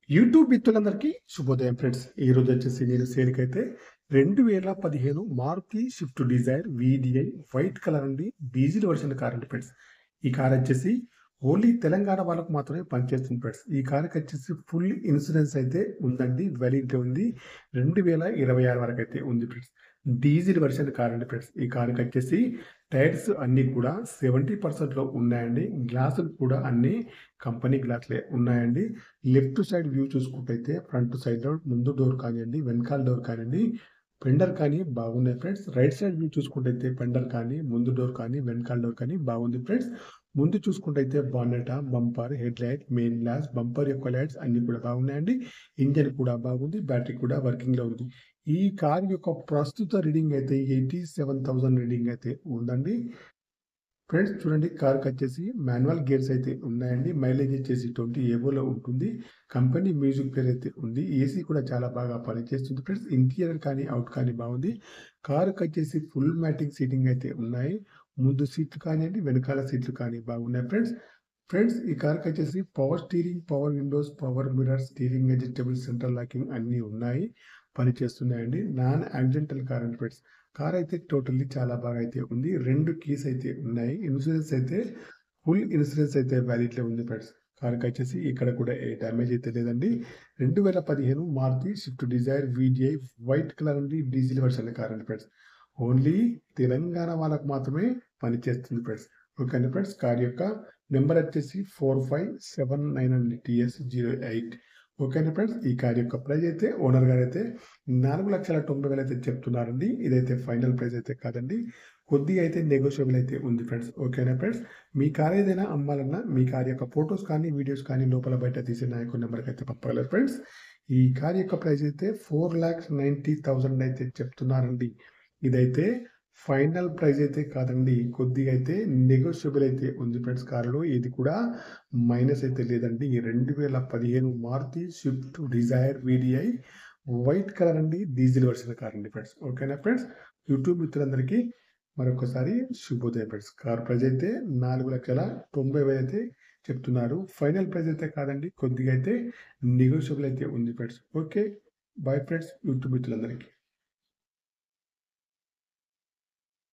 YouTube మిత్రులందరికీ శుభోదయం friends. ఈ రోజు వచ్చేసి నేను సేల్‌కైతే 2015 Maruti Swift Dzire VDI white colour అండి. డీజిల్ వర్షన్ కార్ అండి ఫ్రెండ్స్. ఈ కార్ వచ్చేసి ఓన్లీ తెలంగాణ వాళ్ళకు మాత్రమే పనిచేస్తుంది ఫ్రెండ్స్. ఈ కార్‌కి వచ్చేసి ఫుల్ ఇన్సూరెన్స్ అయితే ఉందండి. వ్యాలిడిటీ ఉంది. 2026 వరకు అయితే ఉంది ఫ్రెండ్స్. డీజిల్ వర్షన్ కార్ అండి ఫ్రెండ్స్. ఈ కార్‌కి వచ్చేసి టైర్స్ అన్నీ కూడా 70% ఉన్నాయండి. గ్లాసులు కూడా అన్నీ కంపెనీ గ్లాసులే ఉన్నాయండి. లెఫ్ట్ సైడ్ వ్యూ చూసుకుంటైతే ఫ్రంట్ సైడ్‌లో ముందు డోర్ కానియండి, వెనకాల డోర్ కానియండి, ఫెండర్ కానీ బాగున్నాయి ఫ్రెండ్స్. రైట్ సైడ్ వ్యూ చూసుకుంటైతే ఫెండర్ కానీ, ముందు డోర్ కానీ, వెనకాల డోర్ కానీ బాగుంది ఫ్రెండ్స్. ముందు చూసుకుంటైతే bonnet, bumper, head light, main glass, bumper యొక్క లైట్స్ అన్నీ కూడా బాగున్నాయండి. ఇంజిన్ కూడా బాగుంది. బ్యాటరీ కూడా వర్కింగ్‌లో ఉంది. ఈ కార్ యొక్క ప్రస్తుత రీడింగ్ అయితే 87,000 రీడింగ్ అయితే ఉందండి. ఫ్రెండ్స్ చూడండి, కార్‌కొచ్చేసి మాన్యువల్ గేర్స్ అయితే ఉన్నాయండి. మైలేజ్ వచ్చేసి 20 ఎబోలో ఉంటుంది. కంపెనీ మ్యూజిక్ ప్లేయర్ అయితే ఉంది. ఏసీ కూడా చాలా బాగా పనిచేస్తుంది ఫ్రెండ్స్. ఇంటీరియర్ కానీ, అవుట్ కానీ బాగుంది. కార్‌కొచ్చేసి ఫుల్ మ్యాటింగ్ సీటింగ్ అయితే ఉన్నాయి. ముందు సీట్లు కానియండి, వెనకాల సీట్లు కానీ బాగున్నాయి ఫ్రెండ్స్. ఫ్రెండ్స్ ఈ కార్‌కొచ్చేసి power steering, power windows, power mirror, steering adjustable, central locking అన్నీ ఉన్నాయి. పనిచేస్తున్నాయండి. నాన్ యాక్సిడెంటల్ కార్ అండి ఫ్రెండ్స్. కార్ అయితే టోటల్లీ చాలా బాగా అయితే ఉంది. 2 కీస్ అయితే ఉన్నాయి. ఇన్సూరెన్స్ అయితే ఫుల్ ఇన్సూరెన్స్ అయితే వ్యాలిడ్‌లో ఉంది ఫ్రెండ్స్. కార్‌కొచ్చేసి ఇక్కడ కూడా ఏ డ్యామేజ్ అయితే లేదండి. 2015 Maruti Swift Dzire VDI white colour అండి. డీజిల్ వర్షన్ కార్ అండి ఫ్రెండ్స్. ఓన్లీ తెలంగాణ వాళ్ళకు మాత్రమే పనిచేస్తుంది ఫ్రెండ్స్. ఓకేనా ఫ్రెండ్స్. కార్ యొక్క నెంబర్ వచ్చేసి 4579 అండి. TS08. ఓకేనా ఫ్రెండ్స్. ఈ కార్ యొక్క ప్రైస్ అయితే ఓనర్ గారైతే 4,90,000 అయితే చెప్తున్నారండి. ఇదైతే ఫైనల్ ప్రైస్ అయితే కాదండి. కొద్దిగా అయితే నెగోషియబుల్ అయితే ఉంది ఫ్రెండ్స్. ఓకేనా ఫ్రెండ్స్. మీ కార్ ఏదైనా అమ్మాలన్నా మీ కార్ యొక్క ఫోటోస్ కానీ, వీడియోస్ కానీ లోపల బయట తీసి నా యొక్క నెంబర్‌కి అయితే పంపగలరు ఫ్రెండ్స్. ఈ కార్ యొక్క ప్రైస్ అయితే 4,90,000 అయితే చెప్తున్నారండి. ఇదైతే ఫైనల్ ప్రైస్ అయితే కాదండి. కొద్దిగా అయితే నెగోషియబుల్ అయితే ఉంది ఫ్రెండ్స్. కార్‌లో ఇది కూడా మైనస్ అయితే లేదండి. 2015 Maruti Swift Dzire VDI white colour అండి. డీజిల్ వర్షన్ కార్ అండి ఫ్రెండ్స్. ఓకేనా ఫ్రెండ్స్. యూట్యూబ్ మిత్రులందరికీ మరొకసారి శుభోదయం ఫ్రెండ్స్. కార్ ప్రైస్ అయితే 4,90,000 అయితే చెప్తున్నారు. ఫైనల్ ప్రైస్ అయితే కాదండి. కొద్దిగా అయితే నెగోషియబుల్ అయితే ఉంది friends. Okay. Bye friends YouTube మిత్రులందరికీ.